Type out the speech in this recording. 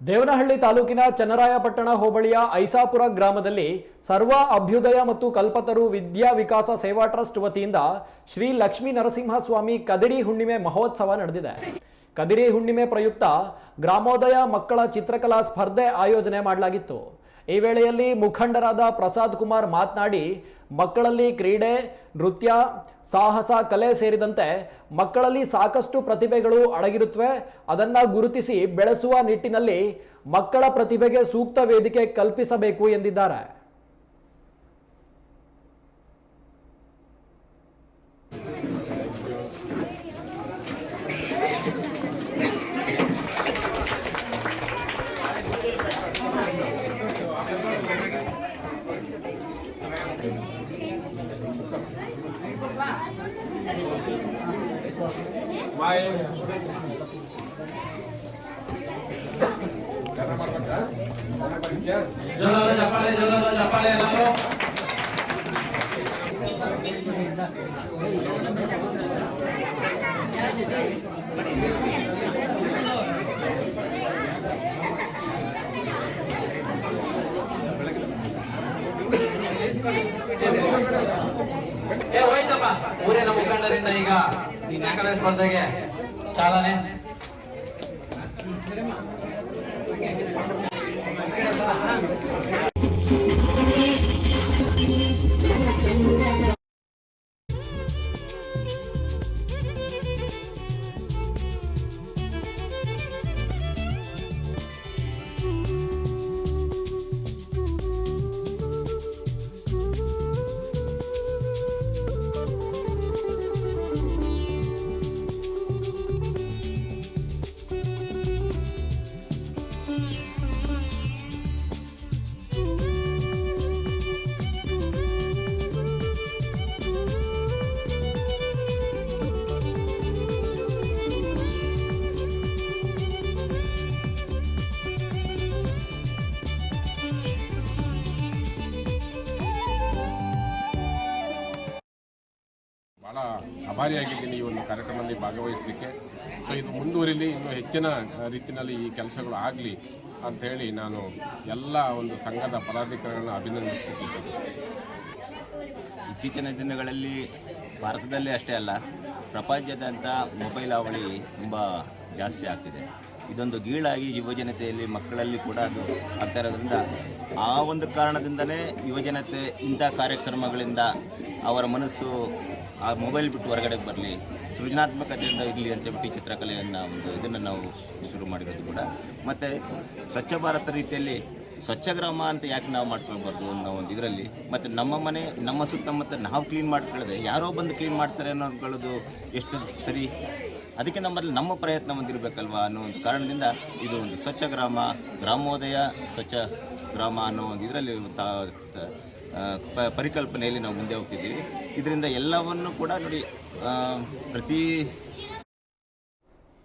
ದೇವನಹಳ್ಳಿ ತಾಲೂಕಿನ ಚನ್ನರಾಯಪಟ್ಟಣ ಹೋಬಳಿಯ ಐಸಾಪುರ ಗ್ರಾಮದಲ್ಲಿ ಸರ್ವ ಅಭ್ಯುದಯ ಮತ್ತು ಕಲ್ಪತರು ವಿದ್ಯಾ ವಿಕಾಸ ಸೇವಾ ಟ್ರಸ್ಟ್ ವತಿಯಿಂದ ಶ್ರೀ ಲಕ್ಷ್ಮೀ ನರಸಿಂಹಸ್ವಾಮಿ ಕದಿರಿ ಹುಣ್ಣಿಮೆ ಮಹೋತ್ಸವ ನಡೆದಿದೆ. ಕದಿರಿ ಹುಣ್ಣಿಮೆ ಪ್ರಯುಕ್ತ ಗ್ರಾಮೋದಯ ಮಕ್ಕಳ ಚಿತ್ರಕಲಾ ಸ್ಪರ್ಧೆ ಆಯೋಜನೆ ಮಾಡಲಾಗಿತ್ತು. ಈ ವೇಳೆಯಲ್ಲಿ ಮುಖಂಡರಾದ ಪ್ರಸಾದ್ ಕುಮಾರ್ ಮಾತನಾಡಿ, ಮಕ್ಕಳಲ್ಲಿ ಕ್ರೀಡೆ, ನೃತ್ಯ, ಸಾಹಸ, ಕಲೆ ಸೇರಿದಂತೆ ಮಕ್ಕಳಲ್ಲಿ ಸಾಕಷ್ಟು ಪ್ರತಿಭೆಗಳು ಅಡಗಿರುತ್ತವೆ. ಅದನ್ನು ಗುರುತಿಸಿ ಬೆಳೆಸುವ ನಿಟ್ಟಿನಲ್ಲಿ ಮಕ್ಕಳ ಪ್ರತಿಭೆಗೆ ಸೂಕ್ತ ವೇದಿಕೆ ಕಲ್ಪಿಸಬೇಕು ಎಂದಿದ್ದಾರೆ. ಹೋಯ್ತಪ್ಪ ಊರಿನ ಮುಖಂಡರಿಂದ ಈಗ ಈ ದಾಖಲೆ ಸ್ಪರ್ಧೆಗೆ ಚಾಲನೆ. ಭಾಳ ಆಭಾರಿಯಾಗಿದ್ದೀನಿ ಈ ಒಂದು ಕಾರ್ಯಕ್ರಮದಲ್ಲಿ ಭಾಗವಹಿಸಲಿಕ್ಕೆ. ಸೊ ಇದು ಮುಂದುವರಿಲಿ, ಇನ್ನೂ ಹೆಚ್ಚಿನ ರೀತಿಯಲ್ಲಿ ಈ ಕೆಲಸಗಳು ಆಗಲಿ ಅಂಥೇಳಿ ನಾನು ಎಲ್ಲ ಒಂದು ಸಂಘದ ಪದಾಧಿಕಾರಿಗಳನ್ನ ಅಭಿನಂದಿಸ್ತಿದ್ದೀನಿ. ಇತ್ತೀಚಿನ ದಿನಗಳಲ್ಲಿ ಭಾರತದಲ್ಲೇ ಅಷ್ಟೇ ಅಲ್ಲ, ಪ್ರಪಂಚದಾದ್ಯಂತ ಮೊಬೈಲ್ ಹಾವಳಿ ತುಂಬ ಜಾಸ್ತಿ ಆಗ್ತಿದೆ. ಇದೊಂದು ಗೀಳಾಗಿ ಯುವಜನತೆಯಲ್ಲಿ ಮಕ್ಕಳಲ್ಲಿ ಕೂಡ ಅದು ಆಗ್ತಾ ಇರೋದ್ರಿಂದ ಆ ಒಂದು ಕಾರಣದಿಂದಲೇ ಯುವಜನತೆ ಇಂಥ ಕಾರ್ಯಕ್ರಮಗಳಿಂದ ಅವರ ಮನಸ್ಸು ಆ ಮೊಬೈಲ್ ಬಿಟ್ಟು ಹೊರಗಡೆ ಬರಲಿ, ಸೃಜನಾತ್ಮಕತೆಯಿಂದ ಇರಲಿ ಅಂತೇಳ್ಬಿಟ್ಟು ಚಿತ್ರಕಲೆಯನ್ನು ಒಂದು ಇದನ್ನು ನಾವು ಶುರು ಮಾಡಿರೋದು ಕೂಡ. ಮತ್ತು ಸ್ವಚ್ಛ ಭಾರತ ರೀತಿಯಲ್ಲಿ ಸ್ವಚ್ಛ ಗ್ರಾಮ ಅಂತ ಯಾಕೆ ನಾವು ಮಾಡ್ಕೊಳ್ಬಾರ್ದು ಅನ್ನೋ ಒಂದು ಇದರಲ್ಲಿ, ಮತ್ತು ನಮ್ಮ ಮನೆ ನಮ್ಮ ಸುತ್ತಮುತ್ತ ನಾವು ಕ್ಲೀನ್ ಮಾಡ್ಕೊಳ್ಳೋದೆ ಯಾರೋ ಬಂದು ಕ್ಲೀನ್ ಮಾಡ್ತಾರೆ ಅನ್ನೋದು ಎಷ್ಟು ಸರಿ, ಅದಕ್ಕೆ ನಮ್ಮಲ್ಲಿ ನಮ್ಮ ಪ್ರಯತ್ನ ಹೊಂದಿರಬೇಕಲ್ವ ಅನ್ನೋ ಒಂದು ಕಾರಣದಿಂದ ಇದು ಒಂದು ಸ್ವಚ್ಛ ಗ್ರಾಮ, ಗ್ರಾಮೋದಯ ಸ್ವಚ್ಛ ಗ್ರಾಮ ಅನ್ನೋ ಒಂದು ಇದರಲ್ಲಿ ಪರಿಕಲ್ಪನೆಯಲ್ಲಿ ನಾವು ಮುಂದೆ ಹೋಗ್ತಿದ್ದೀವಿ. ಇದರಿಂದ ಎಲ್ಲವನ್ನು ಕೂಡ ನೋಡಿ, ಪ್ರತಿ